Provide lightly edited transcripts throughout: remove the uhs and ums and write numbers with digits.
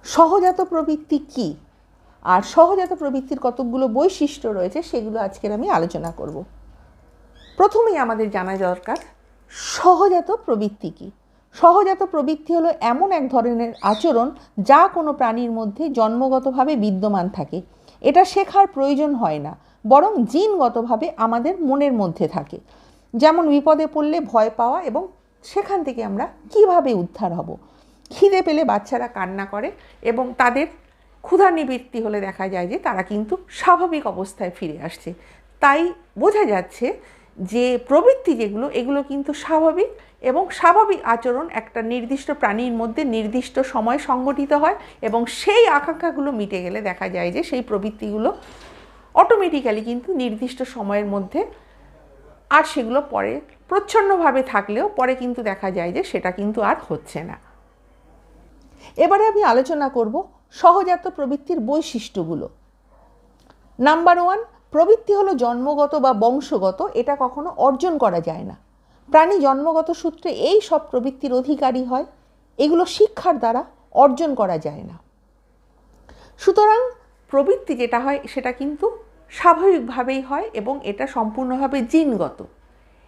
সহজাত প্রবৃত্তি কি আর সহজাত প্রবৃত্তির কতগুলো বৈশিষ্ট্য রয়েছে সেগুলো আজকের আমি আলোচনা করব। প্রথমেই আমাদের জানা দরকার সহজাত প্রবৃত্তি কি। সহজাত প্রবৃত্তি হলো এমন এক ধরনের আচরণ যা কোনো প্রাণীর মধ্যে জন্মগতভাবে বিদ্যমান থাকে। এটা শেখার প্রয়োজন হয় না, বরং জিনগতভাবে আমাদের মনের মধ্যে থাকে। যেমন বিপদে পড়লে ভয় পাওয়া এবং সেখান থেকে আমরা কিভাবে উদ্ধার হব। খিদে পেলে বাচ্চারা কান্না করে এবং তাদের ক্ষুধা নিবৃত্তি হলে দেখা যায় যে তারা কিন্তু স্বাভাবিক অবস্থায় ফিরে আসছে। তাই বোঝা যাচ্ছে যে প্রবৃত্তি যেগুলো এগুলো কিন্তু স্বাভাবিক, এবং স্বাভাবিক আচরণ একটা নির্দিষ্ট প্রাণীর মধ্যে নির্দিষ্ট সময় সংগঠিত হয় এবং সেই আকাঙ্ক্ষাগুলো মিটে গেলে দেখা যায় যে সেই প্রবৃত্তিগুলো অটোমেটিক্যালি কিন্তু নির্দিষ্ট সময়ের মধ্যে আর সেগুলো পরে প্রচ্ছন্নভাবে থাকলেও পরে কিন্তু দেখা যায় যে সেটা কিন্তু আর হচ্ছে না। এবারে আমি আলোচনা করব সহজাত প্রবৃত্তির বৈশিষ্ট্যগুলো। নাম্বার 1, প্রবৃত্তি হলো জন্মগত বা বংশগত, এটা কখনো অর্জন করা যায় না। প্রাণী জন্মগত সূত্রে এই সব প্রবৃত্তির অধিকারী হয়, এগুলো শিক্ষার দ্বারা অর্জন করা যায় না। সুতরাং প্রবৃত্তি যেটা হয় সেটা কিন্তু স্বাভাবিকভাবেই হয় এবং এটা সম্পূর্ণভাবে জিনগত,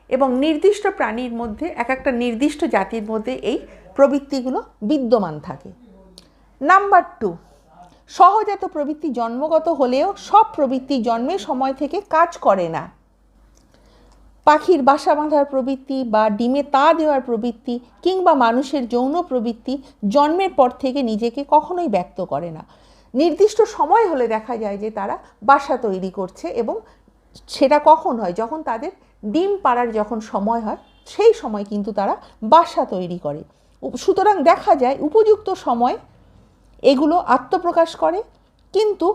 এবং নির্দিষ্ট প্রাণীর মধ্যে এক একটা নির্দিষ্ট জাতির মধ্যে এই প্রবৃত্তিগুলো বিদ্যমান থাকে। নাম্বার 2, সহজাত প্রবৃত্তি জন্মগত হলেও সব প্রবৃত্তি জন্মের সময় থেকে কাজ করে না। পাখির বাসা বাঁধার প্রবৃত্তি বা ডিমে তা দেওয়ার প্রবৃত্তি কিংবা মানুষের যৌন প্রবৃত্তি জন্মের পর থেকে নিজেকে কখনোই ব্যক্ত করে না। নির্দিষ্ট সময় হলে দেখা যায় যে তারা বাসা তৈরি করছে, এবং সেটা কখন হয়, যখন তাদের ডিম পাড়ার যখন সময় হয় সেই সময় কিন্তু তারা বাসা তৈরি করে। সুতরাং দেখা যায় উপযুক্ত সময় এগুলো আত্মপ্রকাশ করে। কিন্তু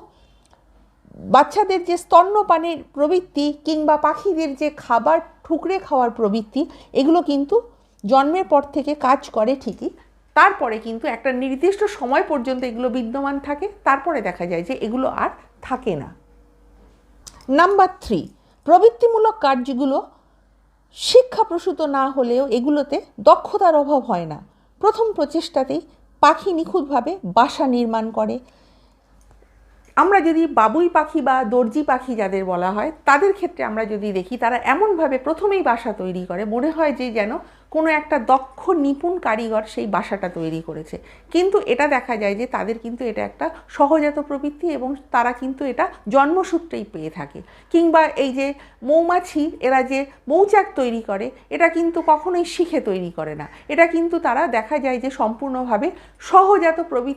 বাচ্চাদের যে স্তন্যপানের প্রবৃত্তি কিংবা পাখিদের যে খাবার ঠুকরে খাওয়ার প্রবৃত্তি, এগুলো কিন্তু জন্মের পর থেকে কাজ করে ঠিকই, তারপরে কিন্তু একটা নির্দিষ্ট সময় পর্যন্ত এগুলো বিদ্যমান থাকে, তারপরে দেখা যায় যে এগুলো আর থাকে না। নাম্বার 3, প্রবৃত্তিমূলক কার্যগুলো শিক্ষাপ্রসূত না হলেও এগুলোতে দক্ষতার অভাব হয় না। প্রথম প্রচেষ্টাতেই পাখি নিখুঁতভাবে বাসা নির্মাণ করে। আমরা যদি বাবুই পাখি বা দর্জি পাখি যাদের বলা হয় তাদের ক্ষেত্রে আমরা যদি দেখি, তারা এমনভাবে প্রথমেই বাসা তৈরি করে মনে হয় যে যেন কোনো একটা দক্ষ নিপুণ কারিগর সেই বাসাটা তৈরি করেছে। কিন্তু এটা দেখা যায় যে তাদের কিন্তু এটা একটা সহজাত প্রবৃত্তি এবং তারা কিন্তু এটা জন্মসূত্রেই পেয়ে থাকে। কিংবা এই যে মৌমাছি এরা যে মৌচাক তৈরি করে, এটা কিন্তু কখনোই শিখে তৈরি করে না, এটা কিন্তু তারা দেখা যায় যে সম্পূর্ণভাবে সহজাত প্রবৃত্তি